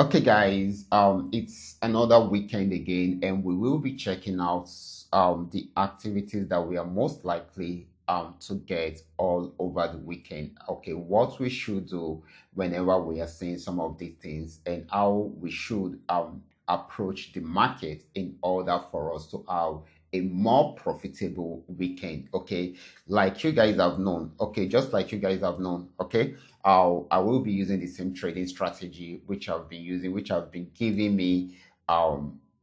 Okay, guys, it's another weekend again, and we will be checking out the activities that we are most likely to get all over the weekend. Okay, what we should do whenever we are seeing some of these things, and how we should approach the market in order for us to have a more profitable weekend. Okay, like you guys have known. Okay, just like you guys have known. Okay, I will be using the same trading strategy which I've been using, which have been giving me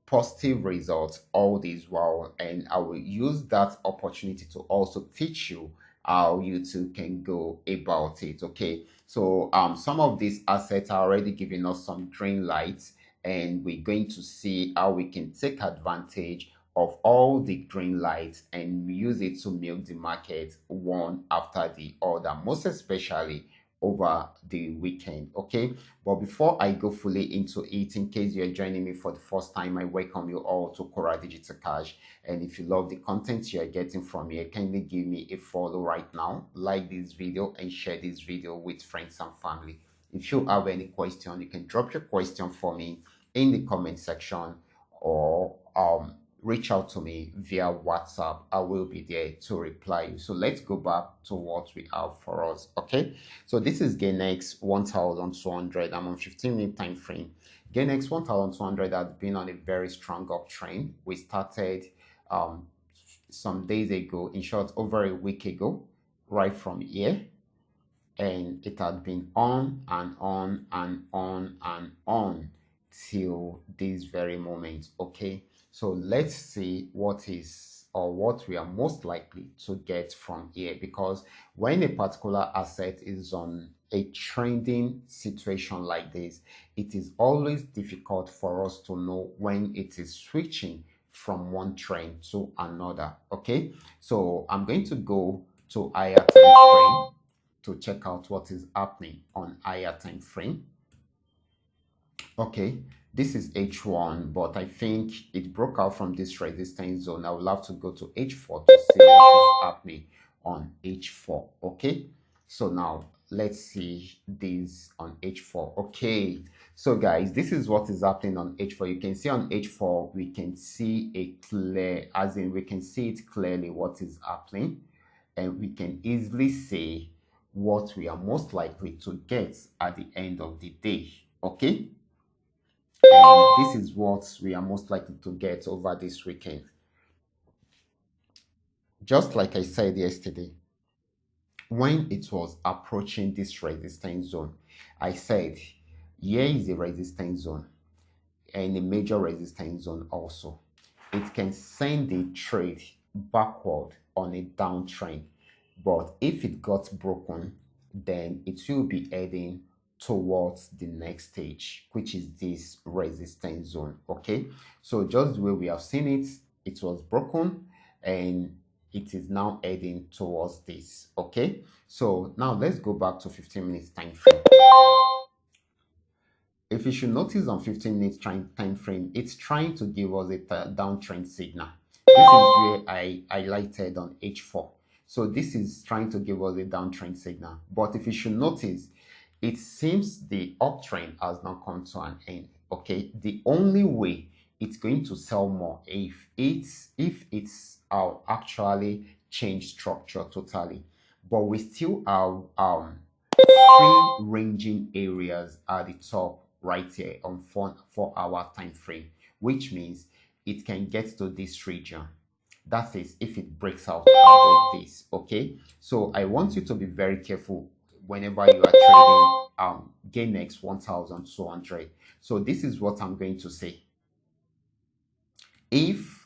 positive results all this while, and I will use that opportunity to also teach you how you too can go about it. Okay, so some of these assets are already giving us some green lights, and we're going to see how we can take advantage of all the green lights and use it to milk the market one after the other, most especially over the weekend. Okay, but before I go fully into it, in case you're joining me for the first time, I welcome you all to Qora Digital Cash. And if you love the content you're getting from here, kindly give me a follow right now, like this video, and share this video with friends and family. If you have any question, you can drop your question for me in the comment section, or reach out to me via WhatsApp. I will be there to reply you. So let's go back to what we have for us. Okay, so this is GainX 1200. I'm on 15-minute time frame. GainX 1200 has been on a very strong uptrend. We started some days ago, in short, over a week ago, right from here, and it had been on and on and on and on till this very moment. Okay, so let's see what is, or what we are most likely to get from here, because when a particular asset is on a trending situation like this, it is always difficult for us to know when it is switching from one trend to another. Okay, so I'm going to go to higher time frame to check out what is happening on higher time frame. Okay, this is H1, but I think it broke out from this resistance zone. I will have to go to H4 to see what is happening on H4. Okay, so now let's see this on H4. Okay, so guys, this is what is happening on H4. You can see on H4, we can see a clear, as in we can see it clearly what is happening, and we can easily say what we are most likely to get at the end of the day. Okay, and this is what we are most likely to get over this weekend. Just like I said yesterday, when it was approaching this resistance zone, I said here is a resistance zone and a major resistance zone also. It can send the trade backward on a downtrend, but if it got broken, then it will be heading towards the next stage, which is this resistance zone. Okay, so just the way we have seen it, it was broken and it is now heading towards this. Okay, so now let's go back to 15 minutes time frame. If you should notice on 15 minutes time frame, it's trying to give us a downtrend signal. This is where I highlighted on H4. So this is trying to give us a downtrend signal. But if you should notice, it seems the uptrend has not come to an end. Okay, the only way it's going to sell more if it's actually change structure totally. But we still have free ranging areas at the top right here on 4 hour time frame, which means it can get to this region. That is if it breaks out above this. Okay, so I want you to be very careful whenever you are trading GainX 1200. So this is what I'm going to say. If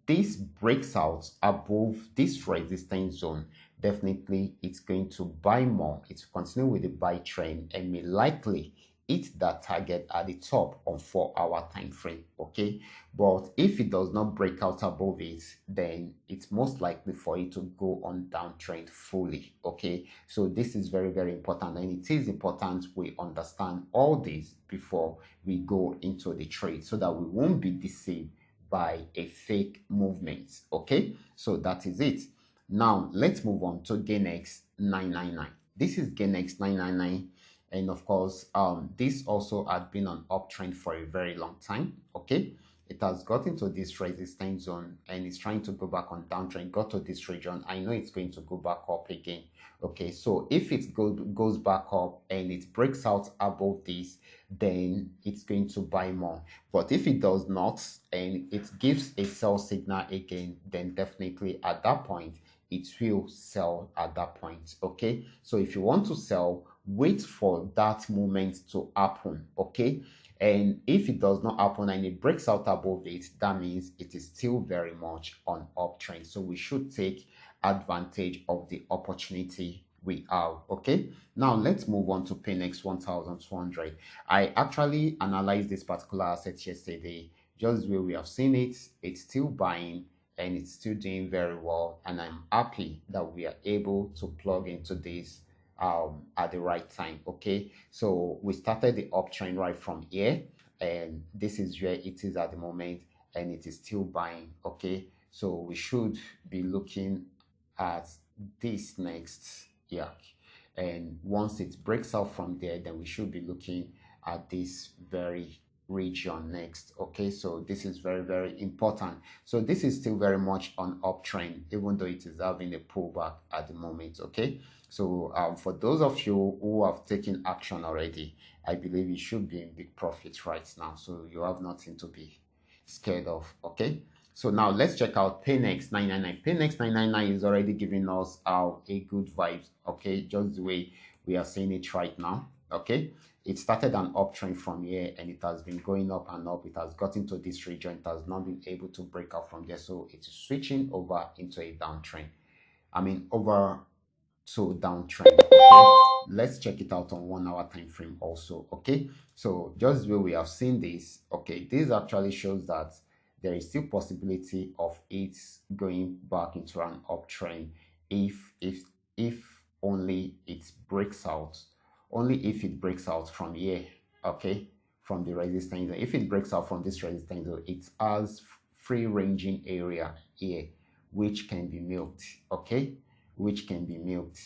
this breaks out above this resistance zone, definitely it's going to buy more. It's continue with the buy trend and may likely hit that target at the top on 4 hour time frame. Okay, but if it does not break out above it, then it's most likely for it to go on downtrend fully. Okay, so this is very, very important, and it is important we understand all this before we go into the trade, so that we won't be deceived by a fake movement. Okay, so that is it. Now let's move on to GainX 999. This is GainX 999, And of course, this also had been an uptrend for a very long time. Okay, it has gotten to this resistance zone and it's trying to go back on downtrend, got to this region. I know it's going to go back up again. Okay, so if it goes back up and it breaks out above this, then it's going to buy more. But if it does not and it gives a sell signal again, then definitely at that point it will sell at that point. Okay, so if you want to sell, wait for that moment to happen. Okay, and if it does not happen and it breaks out above it, that means it is still very much on uptrend. So we should take advantage of the opportunity we have. Okay, now let's move on to Paynex 1200. I actually analyzed this particular asset yesterday. Just where we have seen it, it's still buying and it's still doing very well, and I'm happy that we are able to plug into this at the right time. Okay, so we started the uptrend right from here, and this is where it is at the moment, and it is still buying. Okay, so we should be looking at this next. Yeah, and once it breaks out from there, then we should be looking at this very region next. Okay, so this is very, very important. So this is still very much on uptrend, even though it is having a pullback at the moment. Okay, so for those of you who have taken action already, I believe you should be in big profits right now, so you have nothing to be scared of. Okay, so now let's check out Paynex 999. Paynex 999 is already giving us a good vibes. Okay, just the way we are seeing it right now. Okay, it started an uptrend from here and it has been going up and up. It has gotten to this region. It has not been able to break out from there, so it's switching over into a downtrend. I mean, over to downtrend. Okay, let's check it out on 1 hour time frame also. Okay, so just where we have seen this, okay, this actually shows that there is still possibility of it going back into an uptrend if only it breaks out, only if it breaks out from here. Okay, from the resistance. If it breaks out from this resistance, it has free ranging area here which can be milked. Okay, which can be milked.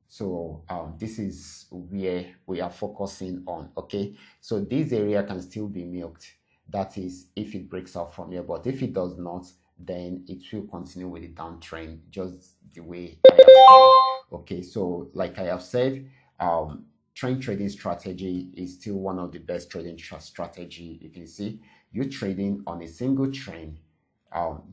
So this is where we are focusing on. Okay, so this area can still be milked. That is if it breaks out from here, but if it does not, then it will continue with the downtrend, just the way I have said. Okay, so like I have said, trend trading strategy is still one of the best trading strategy. You can see you trading on a single trend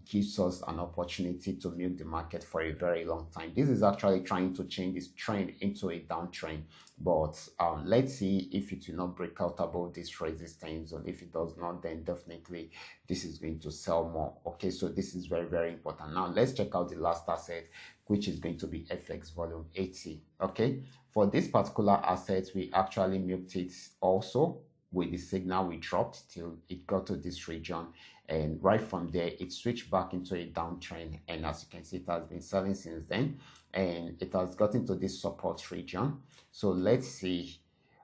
gives us an opportunity to milk the market for a very long time. This is actually trying to change this trend into a downtrend, but let's see if it will not break out above this resistance, and if it does not, then definitely this is going to sell more. Okay, so this is very, very important. Now let's check out the last asset, which is going to be FX volume 80. Okay, for this particular asset, we actually milked it also with the signal we dropped till it got to this region, and right from there it switched back into a downtrend, and as you can see, it has been selling since then, and it has gotten to this support region. So let's see,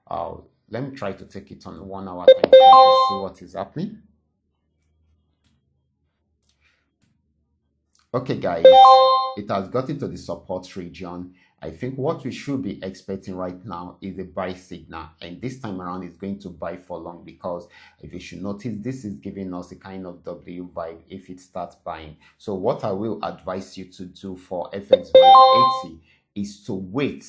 let me try to take it on 1 hour time frame to see what is happening. Okay, guys, it has gotten to the support region. I think what we should be expecting right now is a buy signal, and this time around it's going to buy for long, because if you should notice, this is giving us a kind of W vibe if it starts buying. So what I will advise you to do for FX volume 80 is to wait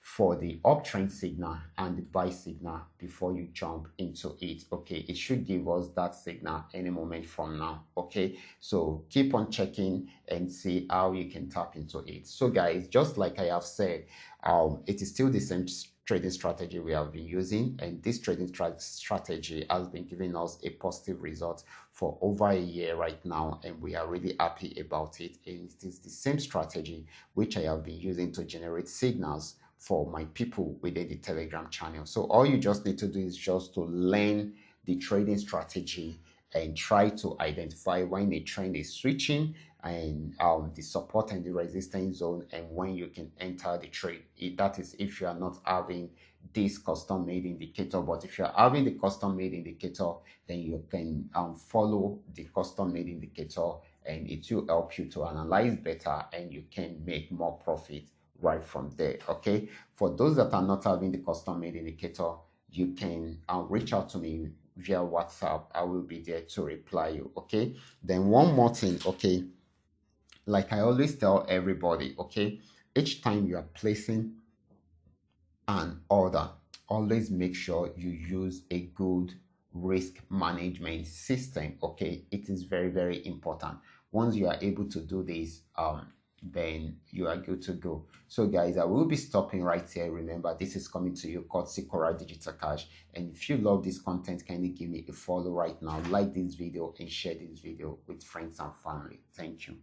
for the uptrend signal and the buy signal before you jump into it. Okay, it should give us that signal any moment from now. Okay, so keep on checking and see how you can tap into it. So guys, just like I have said, it is still the same trading strategy we have been using, and this trading strategy has been giving us a positive result for over a year right now, and we are really happy about it. And it is the same strategy which I have been using to generate signals for my people within the Telegram channel. So all you just need to do is just to learn the trading strategy and try to identify when a trend is switching, and the support and the resistance zone, and when you can enter the trade. That is if you are not having this custom made indicator, but if you're having the custom made indicator, then you can follow the custom made indicator, and it will help you to analyze better, and you can make more profit right from there. Okay, for those that are not having the custom made indicator, you can reach out to me via WhatsApp. I will be there to reply you. Okay, then one more thing. Okay, like I always tell everybody, okay, each time you are placing an order, always make sure you use a good risk management system. Okay, it is very, very important. Once you are able to do this, then you are good to go. So guys, I will be stopping right here. Remember, this is coming to you courtesy Qora Digital Cash. And if you love this content, kindly give me a follow right now, like this video, and share this video with friends and family. Thank you.